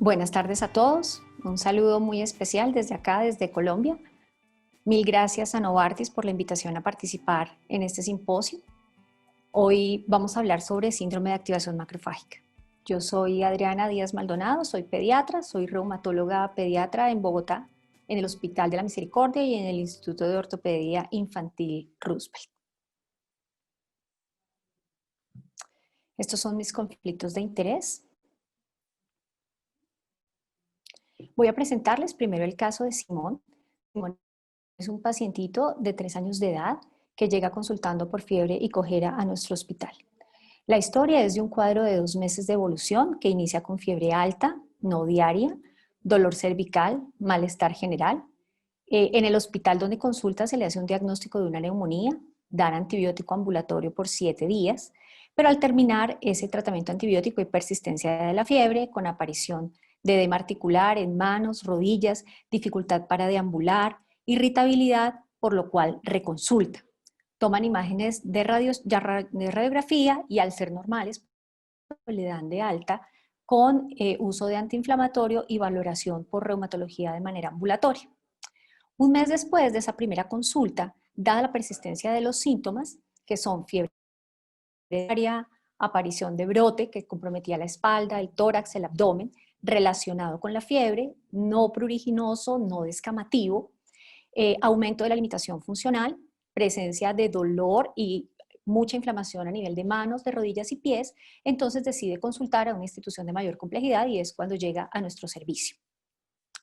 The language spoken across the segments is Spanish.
Buenas tardes a todos. Un saludo muy especial desde acá, desde Colombia. Mil gracias a Novartis por la invitación a participar en este simposio. Hoy vamos a hablar sobre síndrome de activación macrofágica. Yo soy Adriana Díaz Maldonado, soy pediatra, soy reumatóloga pediatra en Bogotá, en el Hospital de la Misericordia y en el Instituto de Ortopedia Infantil Roosevelt. Estos son mis conflictos de interés. Voy a presentarles primero el caso de Simón. Simón es un pacientito de 3 años de edad que llega consultando por fiebre y cojera a nuestro hospital. La historia es de un cuadro de 2 meses de evolución que inicia con fiebre alta, no diaria, dolor cervical, malestar general. En el hospital donde consulta se le hace un diagnóstico de una neumonía, dan antibiótico ambulatorio por 7 días, pero al terminar ese tratamiento antibiótico hay persistencia de la fiebre con aparición de edema articular en manos, rodillas, dificultad para deambular, irritabilidad, por lo cual reconsulta. Toman imágenes de radiografía y al ser normales le dan de alta con uso de antiinflamatorio y valoración por reumatología de manera ambulatoria. Un mes después de esa primera consulta, dada la persistencia de los síntomas, que son fiebre diaria, aparición de brote que comprometía la espalda, el tórax, el abdomen, relacionado con la fiebre, no pruriginoso, no descamativo, aumento de la limitación funcional, presencia de dolor y mucha inflamación a nivel de manos, de rodillas y pies, entonces decide consultar a una institución de mayor complejidad y es cuando llega a nuestro servicio.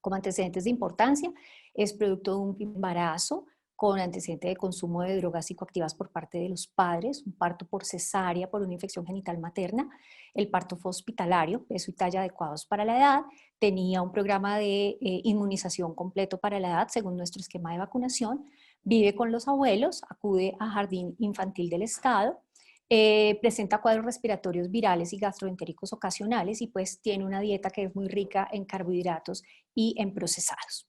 Como antecedentes de importancia, es producto de un embarazo con antecedente de consumo de drogas psicoactivas por parte de los padres, un parto por cesárea por una infección genital materna. El parto fue hospitalario, peso y talla adecuados para la edad, tenía un programa de inmunización completo para la edad según nuestro esquema de vacunación, vive con los abuelos, acude a jardín infantil del estado, presenta cuadros respiratorios virales y gastroentéricos ocasionales y pues tiene una dieta que es muy rica en carbohidratos y en procesados.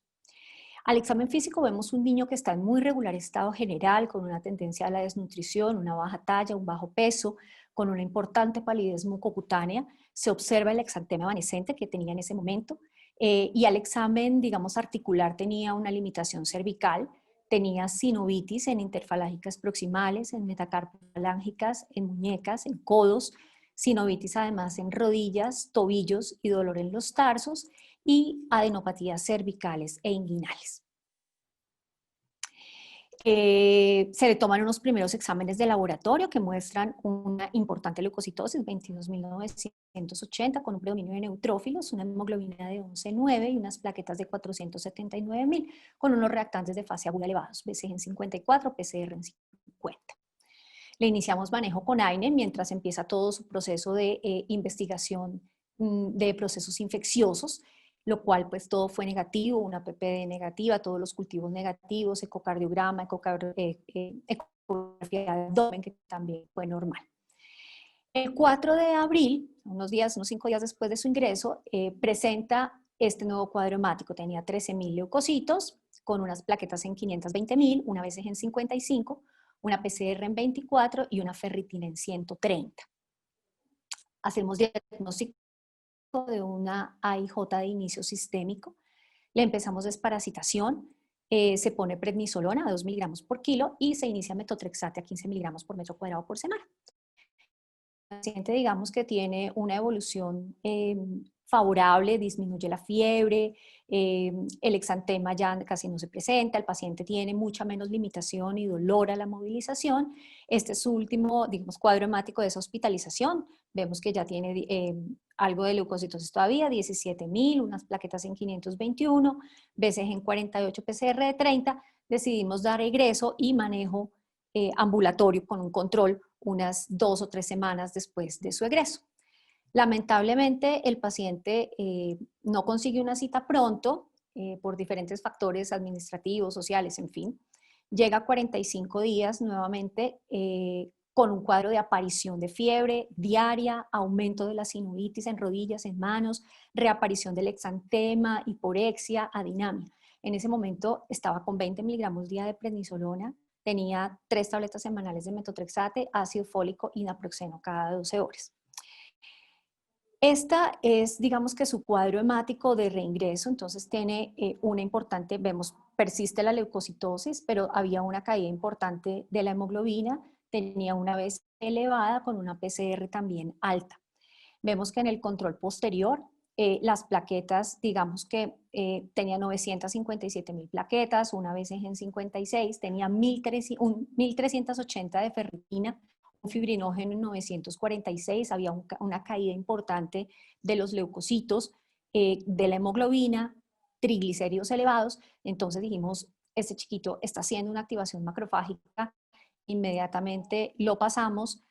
Al examen físico vemos un niño que está en muy regular estado general, con una tendencia a la desnutrición, una baja talla, un bajo peso, con una importante palidez mucocutánea. Se observa el exantema evanescente que tenía en ese momento y al examen, digamos, articular tenía una limitación cervical, tenía sinovitis en interfalángicas proximales, en metacarpofalángicas, en muñecas, en codos, sinovitis además en rodillas, tobillos y dolor en los tarsos, y adenopatías cervicales e inguinales. Se le toman unos primeros exámenes de laboratorio que muestran una importante leucocitosis, 22.980, con un predominio de neutrófilos, una hemoglobina de 11,9 y unas plaquetas de 479.000, con unos reactantes de fase aguda elevados, BCG en 54, PCR en 50. Le iniciamos manejo con AINE mientras empieza todo su proceso de investigación de procesos infecciosos, lo cual pues todo fue negativo, una PPD negativa, todos los cultivos negativos, ecocardiograma, ecografía de abdomen, que también fue normal. El 4 de abril, unos 5 días después de su ingreso, presenta este nuevo cuadro hemático. Tenía 13.000 leucocitos con unas plaquetas en 520.000, una BCG en 55, una PCR en 24 y una ferritina en 130. Hacemos diagnóstico de una AIJ de inicio sistémico, le empezamos desparasitación, se pone prednisolona a 2 miligramos por kilo y se inicia metotrexate a 15 miligramos por metro cuadrado por semana. El paciente, digamos que tiene una evolución favorable, disminuye la fiebre, el exantema ya casi no se presenta, el paciente tiene mucha menos limitación y dolor a la movilización. Este es su último, digamos, cuadro hemático de esa hospitalización. Vemos que ya tiene algo de leucocitosis todavía, 17.000, unas plaquetas en 521, BCG en 48, PCR de 30. Decidimos dar egreso y manejo ambulatorio con un control unas 2 o 3 semanas después de su egreso. Lamentablemente, el paciente no consigue una cita pronto por diferentes factores administrativos, sociales, en fin. Llega a 45 días nuevamente con un cuadro de aparición de fiebre diaria, aumento de la sinovitis en rodillas, en manos, reaparición del exantema, hiporexia, adinamia. En ese momento estaba con 20 miligramos día de prednisolona, tenía 3 tabletas semanales de metotrexate, ácido fólico y naproxeno cada 12 horas. Esta es, digamos que su cuadro hemático de reingreso, entonces tiene una importante, vemos, persiste la leucocitosis, pero había una caída importante de la hemoglobina, tenía una vez elevada con una PCR también alta. Vemos que en el control posterior, las plaquetas, digamos que tenía 957.000 plaquetas, una vez en 56, tenía 1.380 de ferritina, un fibrinógeno en 946, había una caída importante de los leucocitos, de la hemoglobina, triglicéridos elevados. Entonces dijimos, este chiquito está haciendo una activación macrofágica, inmediatamente lo pasamos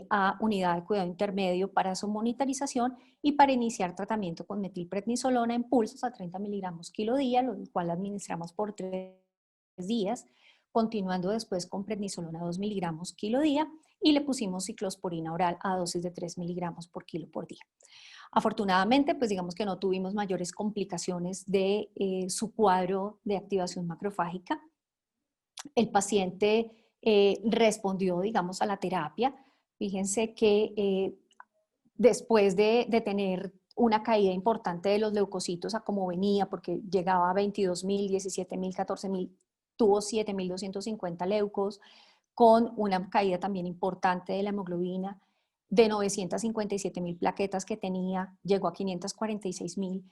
a unidad de cuidado intermedio para su monitorización y para iniciar tratamiento con metilprednisolona en pulsos a 30 miligramos kilo día, lo cual administramos por 3 días, continuando después con prednisolona 2 miligramos kilo día y le pusimos ciclosporina oral a dosis de 3 miligramos por kilo por día. Afortunadamente, pues digamos que no tuvimos mayores complicaciones de su cuadro de activación macrofágica. El paciente respondió, digamos, a la terapia. Fíjense que después de tener una caída importante de los leucocitos a como venía, porque llegaba a 22.000, 17.000, 14.000, tuvo 7.250 leucos, con una caída también importante de la hemoglobina, de 957.000 plaquetas que tenía, llegó a 546.000.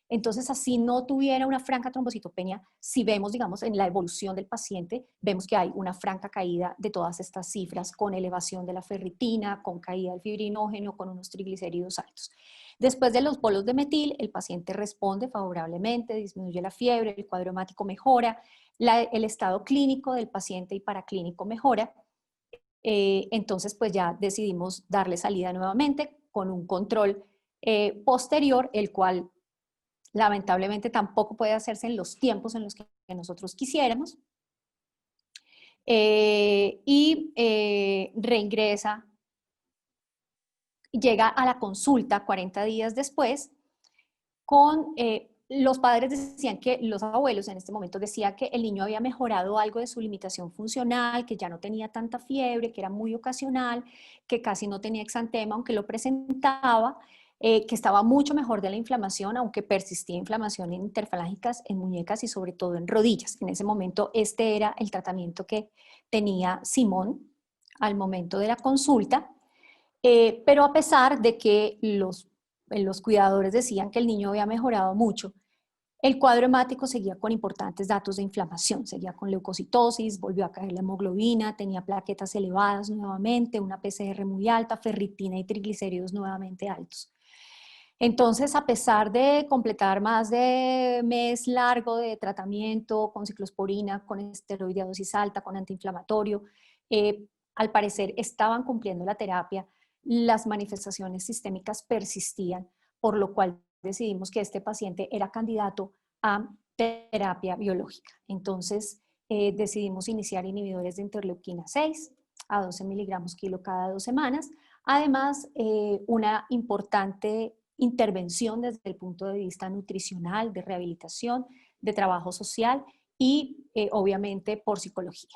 Entonces, así no tuviera una franca trombocitopenia, si vemos, digamos, en la evolución del paciente, vemos que hay una franca caída de todas estas cifras, con elevación de la ferritina, con caída del fibrinógeno, con unos triglicéridos altos. Después de los bolos de metil, el paciente responde favorablemente, disminuye la fiebre, el cuadro hemático mejora, el estado clínico del paciente y paraclínico mejora. Entonces, pues ya decidimos darle salida nuevamente con un control posterior, el cual lamentablemente tampoco puede hacerse en los tiempos en los que nosotros quisiéramos. Reingresa, llega a la consulta 40 días después con los padres decían que, los abuelos en este momento decían que el niño había mejorado algo de su limitación funcional, que ya no tenía tanta fiebre, que era muy ocasional, que casi no tenía exantema, aunque lo presentaba, que estaba mucho mejor de la inflamación, aunque persistía inflamación interfalángicas en muñecas y sobre todo en rodillas. En ese momento este era el tratamiento que tenía Simón al momento de la consulta, pero a pesar de que los cuidadores decían que el niño había mejorado mucho, el cuadro hemático seguía con importantes datos de inflamación, seguía con leucocitosis, volvió a caer la hemoglobina, tenía plaquetas elevadas nuevamente, una PCR muy alta, ferritina y triglicéridos nuevamente altos. Entonces, a pesar de completar más de mes largo de tratamiento con ciclosporina, con esteroide a dosis alta, con antiinflamatorio, al parecer estaban cumpliendo la terapia, las manifestaciones sistémicas persistían, por lo cual decidimos que este paciente era candidato a terapia biológica. Entonces, decidimos iniciar inhibidores de interleuquina 6 a 12 miligramos kilo cada 2 semanas. Además, una importante intervención desde el punto de vista nutricional, de rehabilitación, de trabajo social y obviamente por psicología.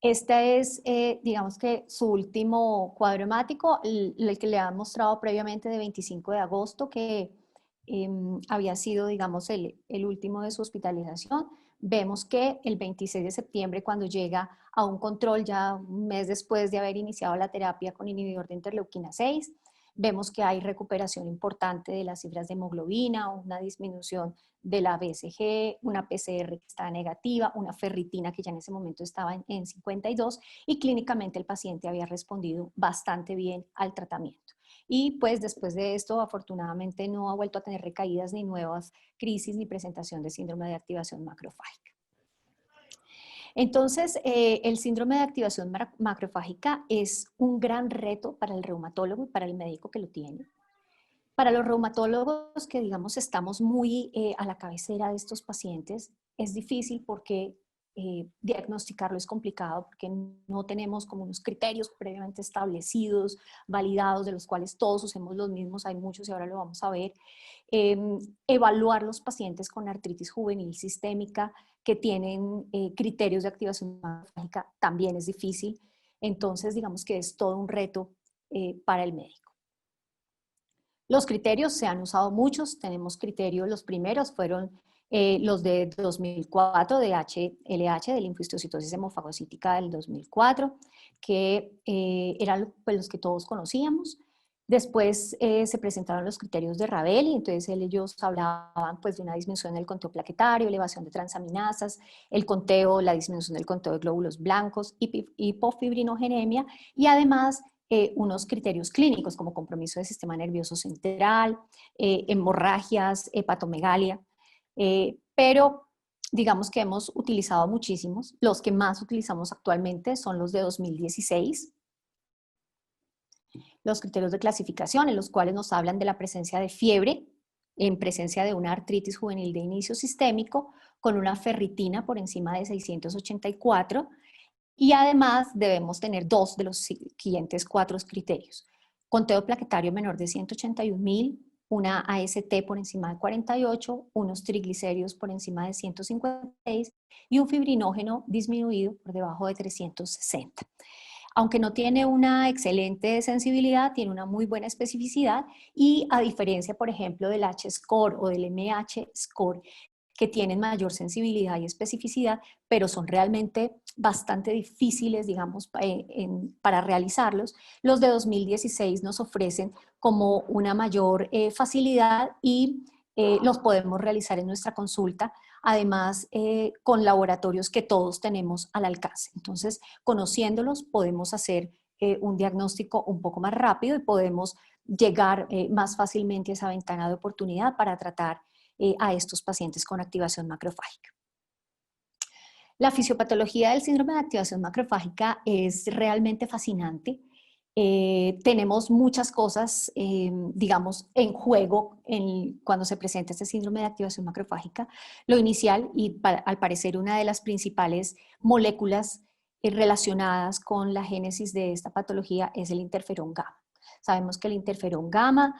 Este es, digamos que su último cuadro hemático, el que le han mostrado previamente de 25 de agosto, que había sido, digamos, el último de su hospitalización. Vemos que el 26 de septiembre, cuando llega a un control ya un mes después de haber iniciado la terapia con inhibidor de interleuquina 6, vemos que hay recuperación importante de las cifras de hemoglobina, una disminución de la BCG, una PCR que está negativa, una ferritina que ya en ese momento estaba en 52 y clínicamente el paciente había respondido bastante bien al tratamiento. Y pues después de esto, afortunadamente no ha vuelto a tener recaídas ni nuevas crisis ni presentación de síndrome de activación macrofágica. Entonces, el síndrome de activación macrofágica es un gran reto para el reumatólogo y para el médico que lo tiene. Para los reumatólogos que, digamos, estamos muy a la cabecera de estos pacientes, es difícil porque diagnosticarlo es complicado, porque no tenemos como unos criterios previamente establecidos, validados, de los cuales todos usemos los mismos, hay muchos y ahora lo vamos a ver. Evaluar los pacientes con artritis juvenil sistémica que tienen criterios de activación macrofágica también es difícil. Entonces, digamos que es todo un reto para el médico. Los criterios se han usado muchos, tenemos criterios, los primeros fueron los de 2004 de HLH, de linfostocitosis hemofagocítica del 2004, que eran pues, los que todos conocíamos. Después se presentaron los criterios de Ravel y entonces ellos hablaban pues, de una disminución del conteo plaquetario, elevación de transaminasas, el conteo, la disminución del conteo de glóbulos blancos, hipofibrinogenemia y además unos criterios clínicos como compromiso del sistema nervioso central, hemorragias, hepatomegalia, pero digamos que hemos utilizado muchísimos. Los que más utilizamos actualmente son los de 2016. Los criterios de clasificación en los cuales nos hablan de la presencia de fiebre en presencia de una artritis juvenil de inicio sistémico con una ferritina por encima de 684 y además debemos tener dos de los siguientes cuatro criterios. Conteo plaquetario menor de 181.000, una AST por encima de 48, unos triglicéridos por encima de 156 y un fibrinógeno disminuido por debajo de 360. Aunque no tiene una excelente sensibilidad, tiene una muy buena especificidad y a diferencia, por ejemplo, del H-score o del MH-score, que tienen mayor sensibilidad y especificidad, pero son realmente bastante difíciles, digamos, para realizarlos. Los de 2016 nos ofrecen como una mayor facilidad y los podemos realizar en nuestra consulta, además con laboratorios que todos tenemos al alcance. Entonces, conociéndolos podemos hacer un diagnóstico un poco más rápido y podemos llegar más fácilmente a esa ventana de oportunidad para tratar a estos pacientes con activación macrofágica. La fisiopatología del síndrome de activación macrofágica es realmente fascinante. Tenemos muchas cosas, digamos, en juego cuando se presenta este síndrome de activación macrofágica. Lo inicial y al parecer una de las principales moléculas relacionadas con la génesis de esta patología es el interferón gamma. Sabemos que el interferón gamma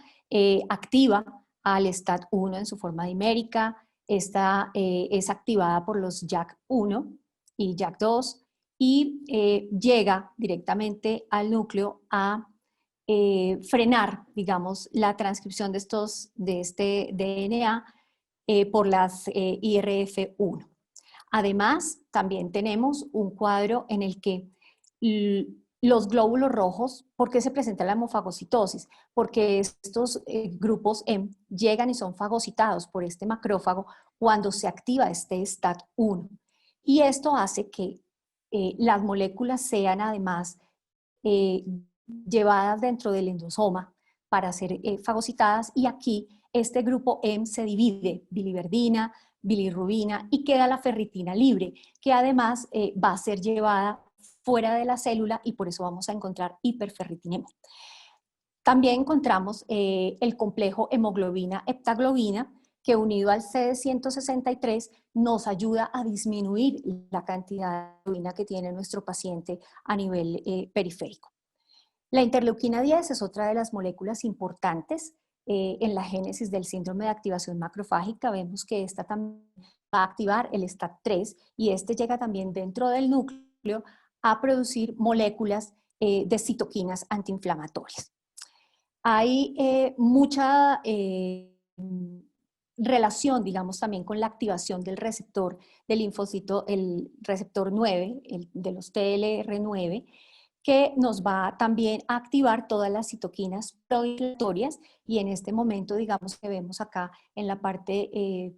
activa al STAT1 en su forma dimérica. Esta es activada por los JAK1 y JAK2 y llega directamente al núcleo a frenar, digamos, la transcripción de este DNA por las IRF1. Además, también tenemos un cuadro en el que los glóbulos rojos, ¿por qué se presenta la hemofagocitosis? Porque estos grupos llegan y son fagocitados por este macrófago cuando se activa este STAT1. Y esto hace que las moléculas sean además llevadas dentro del endosoma para ser fagocitadas y aquí este grupo M se divide, biliverdina, bilirrubina y queda la ferritina libre, que además va a ser llevada fuera de la célula y por eso vamos a encontrar hiperferritinemia. También encontramos el complejo hemoglobina-heptaglobina, que unido al CD163 nos ayuda a disminuir la cantidad de hemoglobina que tiene nuestro paciente a nivel periférico. La interleuquina 10 es otra de las moléculas importantes en la génesis del síndrome de activación macrofágica. Vemos que esta también va a activar el STAT3 y este llega también dentro del núcleo a producir moléculas de citoquinas antiinflamatorias. Hay mucha relación, digamos, también con la activación del receptor del linfocito, el receptor 9, de los TLR9, que nos va también a activar todas las citoquinas proinflamatorias y en este momento, digamos que vemos acá en la parte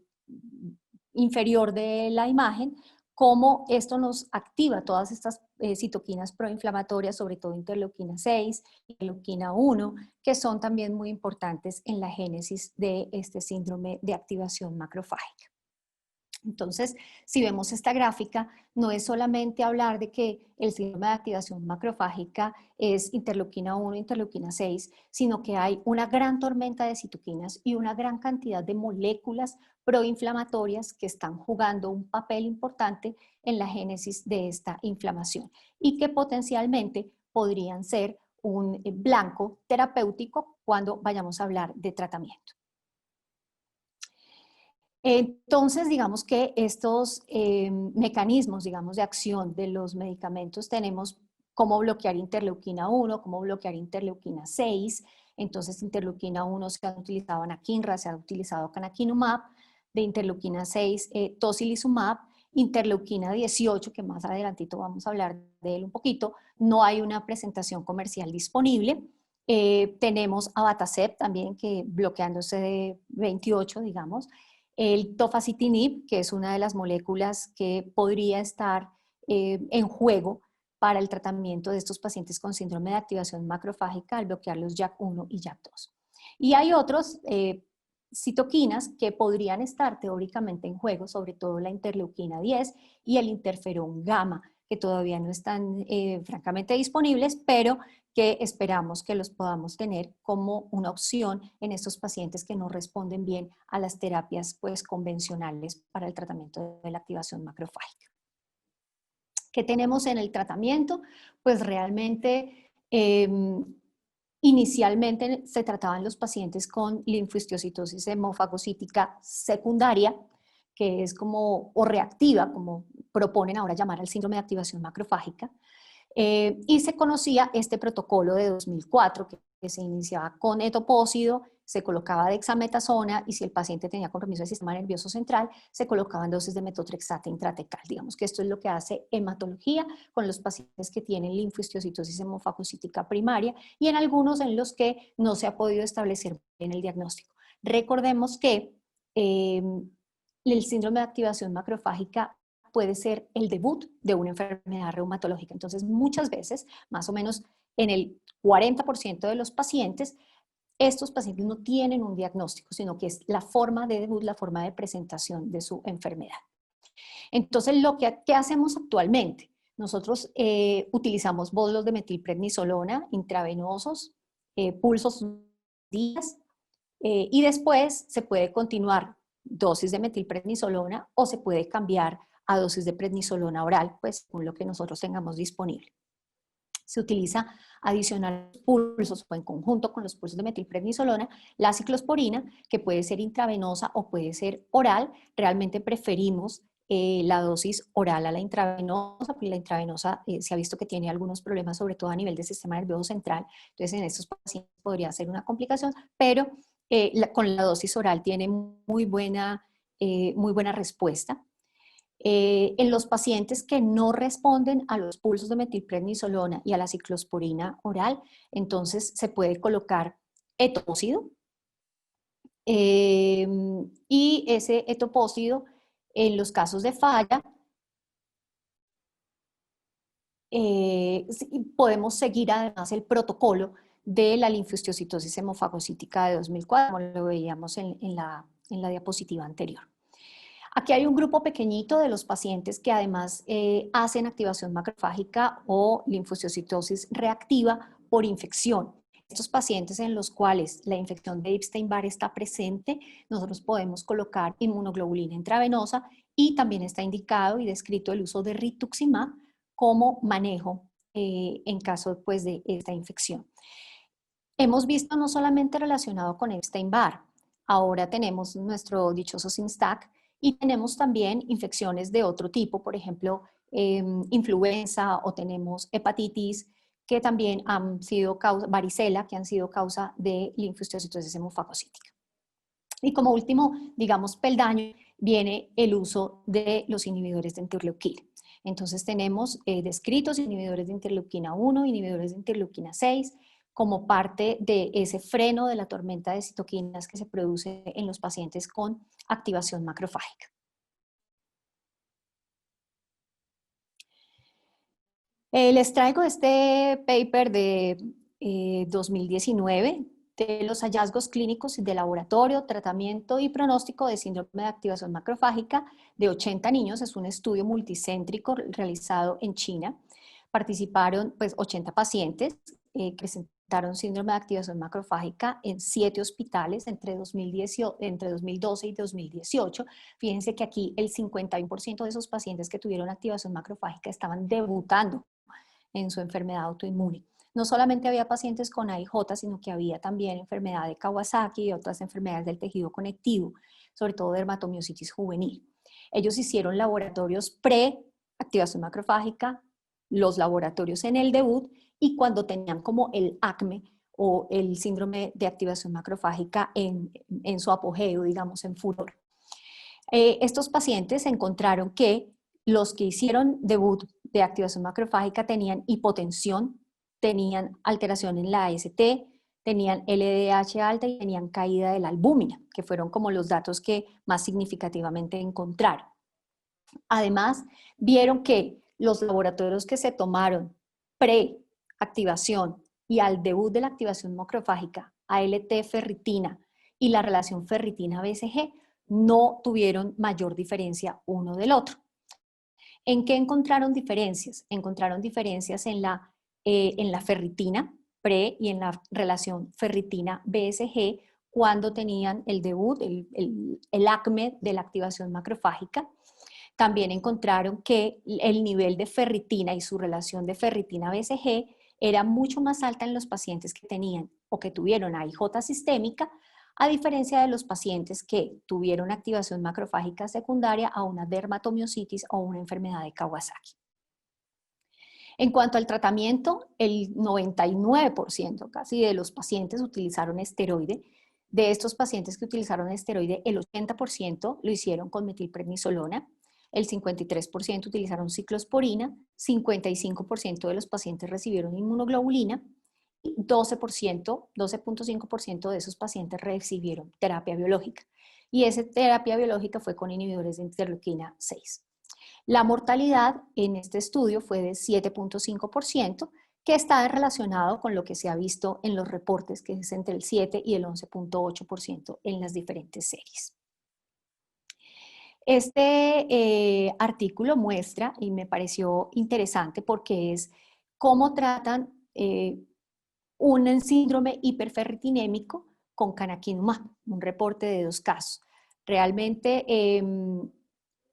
inferior de la imagen, cómo esto nos activa todas estas citoquinas proinflamatorias, sobre todo interleuquina 6, interleuquina 1, que son también muy importantes en la génesis de este síndrome de activación macrofágica. Entonces, si vemos esta gráfica, no es solamente hablar de que el síndrome de activación macrofágica es interleuquina 1, interleuquina 6, sino que hay una gran tormenta de citoquinas y una gran cantidad de moléculas proinflamatorias que están jugando un papel importante en la génesis de esta inflamación y que potencialmente podrían ser un blanco terapéutico cuando vayamos a hablar de tratamiento. Entonces, digamos que estos mecanismos, digamos, de acción de los medicamentos tenemos cómo bloquear interleuquina 1, cómo bloquear interleuquina 6. Entonces, interleuquina 1 se ha utilizado anakinra, se ha utilizado canakinumab, de interleuquina 6, tocilizumab, interleuquina 18, que más adelantito vamos a hablar de él un poquito, no hay una presentación comercial disponible. Tenemos abatacept también, que bloqueándose de 28, digamos, el tofacitinib, que es una de las moléculas que podría estar en juego para el tratamiento de estos pacientes con síndrome de activación macrofágica al bloquear los JAK1 y JAK2. Y hay otros citoquinas que podrían estar teóricamente en juego, sobre todo la interleuquina 10 y el interferón gamma, que todavía no están francamente disponibles, pero que esperamos que los podamos tener como una opción en estos pacientes que no responden bien a las terapias pues, convencionales para el tratamiento de la activación macrofágica. ¿Qué tenemos en el tratamiento? Pues realmente inicialmente se trataban los pacientes con linfohistiocytosis hemofagocítica secundaria, que es como, o reactiva, como proponen ahora llamar al síndrome de activación macrofágica, y se conocía este protocolo de 2004 que se iniciaba con etopósido, se colocaba dexametasona y si el paciente tenía compromiso del sistema nervioso central, se colocaban dosis de metotrexate intratecal. Digamos que esto es lo que hace hematología con los pacientes que tienen linfohistiocytosis hemofagocítica primaria y en algunos en los que no se ha podido establecer bien el diagnóstico. Recordemos que el síndrome de activación macrofágica puede ser el debut de una enfermedad reumatológica. Entonces, muchas veces, más o menos en el 40% de los pacientes, estos pacientes no tienen un diagnóstico, sino que es la forma de debut, la forma de presentación de su enfermedad. Entonces, ¿qué hacemos actualmente? Nosotros utilizamos bolos de metilprednisolona intravenosos, pulsos días, y después se puede continuar dosis de metilprednisolona o se puede cambiar a dosis de prednisolona oral, pues según lo que nosotros tengamos disponible. Se utiliza adicional pulsos o en conjunto con los pulsos de metilprednisolona, la ciclosporina, que puede ser intravenosa o puede ser oral. Realmente preferimos la dosis oral a la intravenosa, porque la intravenosa se ha visto que tiene algunos problemas, sobre todo a nivel del sistema nervioso central. Entonces, en estos pacientes podría ser una complicación, pero con la dosis oral tiene muy buena respuesta. En los pacientes que no responden a los pulsos de metilprednisolona y a la ciclosporina oral, entonces se puede colocar etopósido y ese etopósido en los casos de falla podemos seguir además el protocolo de la linfohistiocytosis hemofagocítica de 2004, como lo veíamos en la diapositiva anterior. Aquí hay un grupo pequeñito de los pacientes que además hacen activación macrofágica o linfocistosis reactiva por infección. Estos pacientes en los cuales la infección de Epstein-Barr está presente, nosotros podemos colocar inmunoglobulina intravenosa y también está indicado y descrito el uso de rituximab como manejo en caso pues, de esta infección. Hemos visto no solamente relacionado con Epstein-Barr, ahora tenemos nuestro dichoso Simstack, y tenemos también infecciones de otro tipo, por ejemplo, influenza o tenemos hepatitis, que también han sido causa, varicela, que han sido causa de linfohistiocytosis hemofagocítica. Y como último, digamos, peldaño, viene el uso de los inhibidores de interleuquina. Entonces tenemos descritos inhibidores de interleuquina 1, inhibidores de interleuquina 6, como parte de ese freno de la tormenta de citoquinas que se produce en los pacientes con activación macrofágica. Les traigo este paper de 2019 de los hallazgos clínicos de laboratorio, tratamiento y pronóstico de síndrome de activación macrofágica de 80 niños. Es un estudio multicéntrico realizado en China. Participaron pues 80 pacientes que presentaron síndrome de activación macrofágica en 7 hospitales entre 2012 y 2018. Fíjense que aquí el 51% de esos pacientes que tuvieron activación macrofágica estaban debutando en su enfermedad autoinmune. No solamente había pacientes con AIJ, sino que había también enfermedad de Kawasaki y otras enfermedades del tejido conectivo, sobre todo dermatomiositis juvenil. Ellos hicieron laboratorios pre-activación macrofágica, los laboratorios en el debut y cuando tenían como el ACME o el síndrome de activación macrofágica en su apogeo, digamos, en furor. Estos pacientes encontraron que los que hicieron debut de activación macrofágica tenían hipotensión, tenían alteración en la AST, tenían LDH alta y tenían caída de la albúmina, que fueron como los datos que más significativamente encontraron. Además, vieron que los laboratorios que se tomaron pre-activación y al debut de la activación macrofágica, ALT ferritina y la relación ferritina-BCG, no tuvieron mayor diferencia uno del otro. ¿En qué encontraron diferencias? Encontraron diferencias en la ferritina pre y en la relación ferritina-BSG cuando tenían el debut, el ACME de la activación macrofágica. También encontraron que el nivel de ferritina y su relación de ferritina-BSG era mucho más alta en los pacientes que tenían o que tuvieron AIJ sistémica, a diferencia de los pacientes que tuvieron activación macrofágica secundaria a una dermatomiositis o una enfermedad de Kawasaki. En cuanto al tratamiento, el 99% casi de los pacientes utilizaron esteroide. De estos pacientes que utilizaron esteroide, el 80% lo hicieron con metilprednisolona, el 53% utilizaron ciclosporina, 55% de los pacientes recibieron inmunoglobulina, 12.5% de esos pacientes recibieron terapia biológica. Y esa terapia biológica fue con inhibidores de interleuquina 6. La mortalidad en este estudio fue de 7.5%, que está relacionado con lo que se ha visto en los reportes, que es entre el 7 y el 11.8% en las diferentes series. Este artículo muestra, y me pareció interesante porque es cómo tratan un síndrome hiperferritinémico con canakinumab, un reporte de 2 casos. Realmente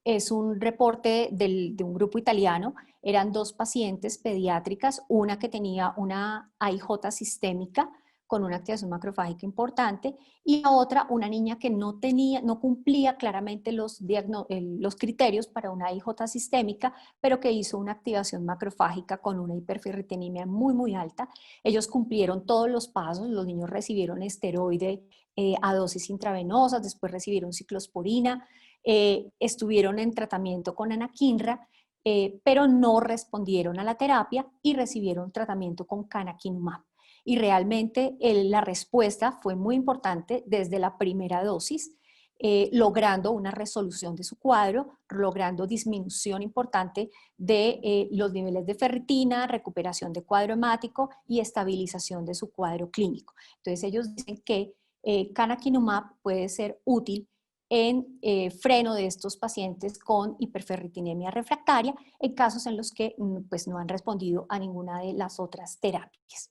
es un reporte de un grupo italiano, eran 2 pacientes pediátricas, una que tenía una AIJ sistémica con una activación macrofágica importante y la otra una niña que no cumplía claramente los criterios para una AIJ sistémica, pero que hizo una activación macrofágica con una hiperferritinemia muy, muy alta. Ellos cumplieron todos los pasos, los niños recibieron esteroide a dosis intravenosas, después recibieron ciclosporina, estuvieron en tratamiento con anakinra, pero no respondieron a la terapia y recibieron tratamiento con canakinumab. Y realmente la respuesta fue muy importante desde la primera dosis, logrando una resolución de su cuadro, logrando disminución importante de los niveles de ferritina, recuperación de cuadro hemático y estabilización de su cuadro clínico. Entonces ellos dicen que canakinumab puede ser útil en freno de estos pacientes con hiperferritinemia refractaria en casos en los que pues, no han respondido a ninguna de las otras terapias.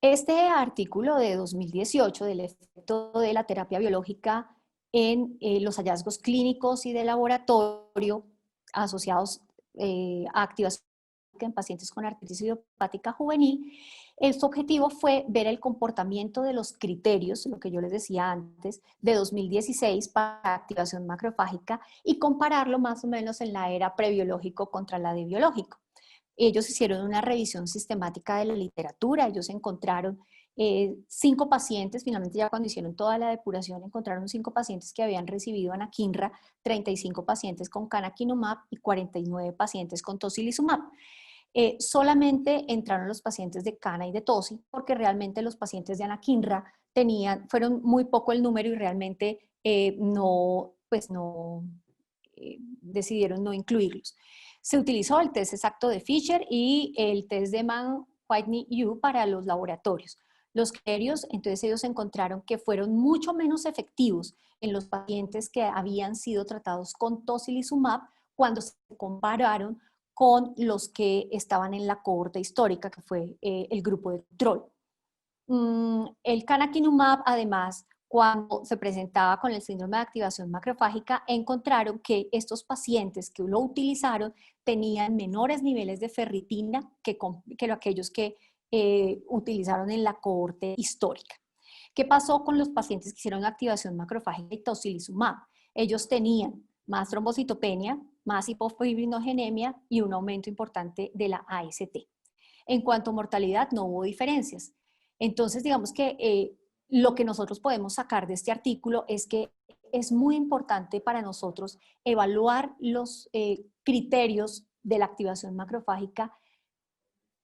Este artículo de 2018 del efecto de la terapia biológica en los hallazgos clínicos y de laboratorio asociados a activación en pacientes con artritis idiopática juvenil, su objetivo fue ver el comportamiento de los criterios, lo que yo les decía antes, de 2016 para activación macrofágica y compararlo más o menos en la era prebiológico contra la de biológico. Ellos hicieron una revisión sistemática de la literatura, ellos encontraron 5 pacientes, finalmente ya cuando hicieron toda la depuración encontraron 5 pacientes que habían recibido anakinra, 35 pacientes con canakinumab y 49 pacientes con tocilizumab. Solamente entraron los pacientes de cana y de toci, porque realmente los pacientes de anakinra fueron muy poco el número y realmente decidieron no incluirlos. Se utilizó el test exacto de Fisher y el test de Mann-Whitney-Yu para los laboratorios. Los criterios, entonces ellos encontraron que fueron mucho menos efectivos en los pacientes que habían sido tratados con tocilizumab cuando se compararon con los que estaban en la cohorte histórica, que fue el grupo de control. El canakinumab, además, cuando se presentaba con el síndrome de activación macrofágica, encontraron que estos pacientes que lo utilizaron tenían menores niveles de ferritina que aquellos que utilizaron en la cohorte histórica. ¿Qué pasó con los pacientes que hicieron activación macrofágica y tocilizumab? Ellos tenían más trombocitopenia, más hipofibrinogenemia y un aumento importante de la AST. En cuanto a mortalidad, no hubo diferencias. Entonces, digamos que lo que nosotros podemos sacar de este artículo es que es muy importante para nosotros evaluar los criterios de la activación macrofágica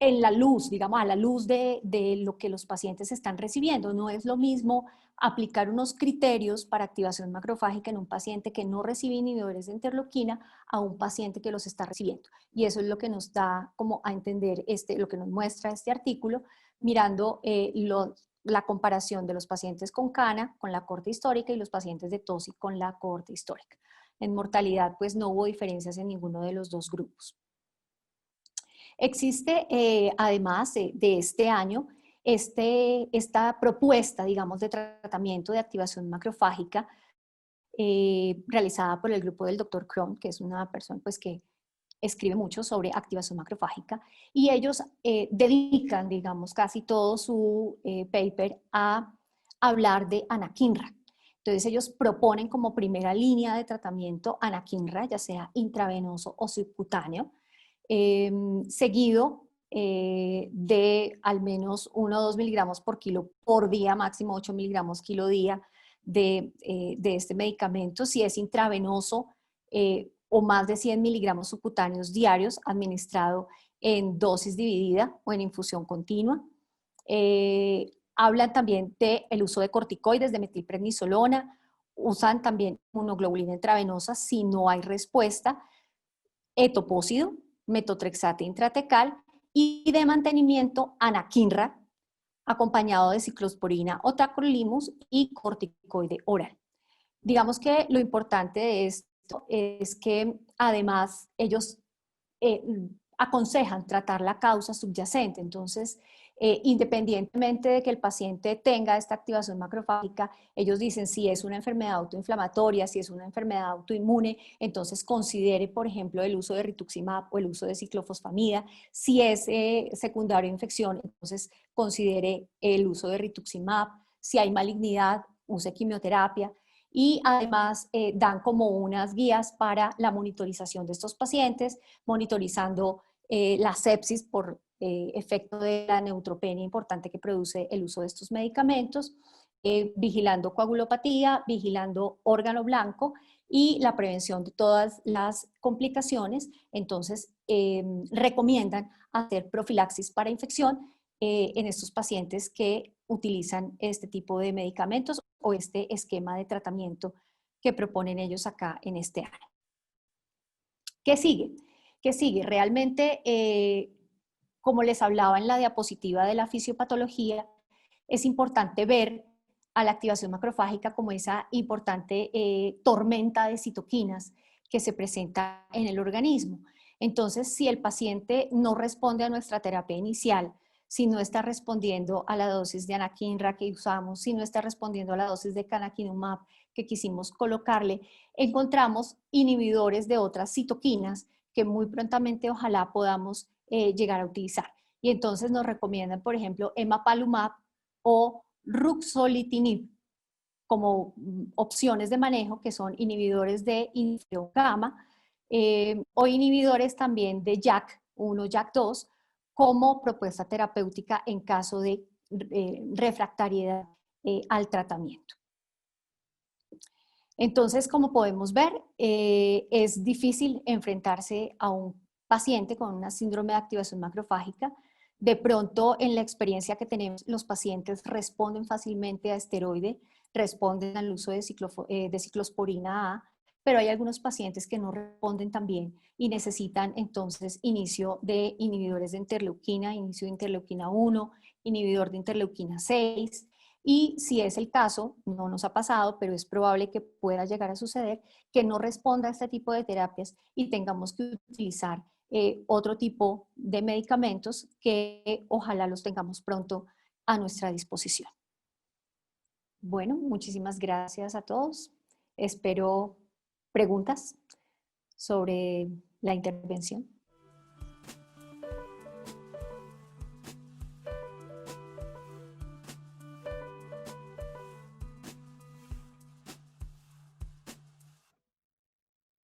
en la luz, digamos, a la luz de lo que los pacientes están recibiendo. No es lo mismo aplicar unos criterios para activación macrofágica en un paciente que no recibe inhibidores de interleuquina a un paciente que los está recibiendo. Y eso es lo que nos da como a entender lo que nos muestra este artículo, mirando la comparación de los pacientes con CANA, con la cohorte histórica, y los pacientes de TOSI con la cohorte histórica. En mortalidad, pues no hubo diferencias en ninguno de los dos grupos. Existe, además de este año, esta propuesta, digamos, de tratamiento de activación macrofágica realizada por el grupo del Dr. Cron, que es una persona pues, que escribe mucho sobre activación macrofágica, y ellos dedican, digamos, casi todo su paper a hablar de anakinra. Entonces ellos proponen como primera línea de tratamiento anakinra, ya sea intravenoso o subcutáneo, seguido de al menos 1 o 2 miligramos por kilo por día, máximo 8 miligramos kilo día de este medicamento. Si es intravenoso o más de 100 miligramos subcutáneos diarios, administrado en dosis dividida o en infusión continua. Hablan también del uso de corticoides, de metilprednisolona, usan también inmunoglobulina intravenosa si no hay respuesta, etopósido, metotrexate intratecal y de mantenimiento anakinra, acompañado de ciclosporina o tacrolimus y corticoide oral. Digamos que lo importante de esto es que además ellos aconsejan tratar la causa subyacente. Entonces, independientemente de que el paciente tenga esta activación macrofágica, ellos dicen si es una enfermedad autoinflamatoria, si es una enfermedad autoinmune, entonces considere, por ejemplo, el uso de rituximab o el uso de ciclofosfamida. Si es secundario a infección, entonces considere el uso de rituximab. Si hay malignidad, use quimioterapia. Y además dan como unas guías para la monitorización de estos pacientes, monitorizando la sepsis por efecto de la neutropenia importante que produce el uso de estos medicamentos, vigilando coagulopatía, vigilando órgano blanco y la prevención de todas las complicaciones. Entonces, recomiendan hacer profilaxis para infección en estos pacientes que utilizan este tipo de medicamentos o este esquema de tratamiento que proponen ellos acá en este año. ¿Qué sigue? ¿Qué sigue? Realmente, como les hablaba en la diapositiva de la fisiopatología, es importante ver a la activación macrofágica como esa importante tormenta de citoquinas que se presenta en el organismo. Entonces, si el paciente no responde a nuestra terapia inicial, si no está respondiendo a la dosis de anakinra que usamos, si no está respondiendo a la dosis de canakinumab que quisimos colocarle, encontramos inhibidores de otras citoquinas que muy prontamente ojalá podamos llegar a utilizar. Y entonces nos recomiendan, por ejemplo, emapalumab o ruxolitinib como opciones de manejo que son inhibidores de interferón gamma o inhibidores también de JAK1, JAK2 como propuesta terapéutica en caso de refractariedad al tratamiento. Entonces, como podemos ver, es difícil enfrentarse a un paciente con una síndrome de activación macrofágica. De pronto, en la experiencia que tenemos, los pacientes responden fácilmente a esteroide, responden al uso de ciclosporina A, pero hay algunos pacientes que no responden tan bien y necesitan entonces inicio de inhibidores de interleuquina, inicio de interleuquina 1, inhibidor de interleuquina 6, y si es el caso, no nos ha pasado, pero es probable que pueda llegar a suceder, que no responda a este tipo de terapias y tengamos que utilizar otro tipo de medicamentos que ojalá los tengamos pronto a nuestra disposición. Bueno, muchísimas gracias a todos. Espero preguntas sobre la intervención.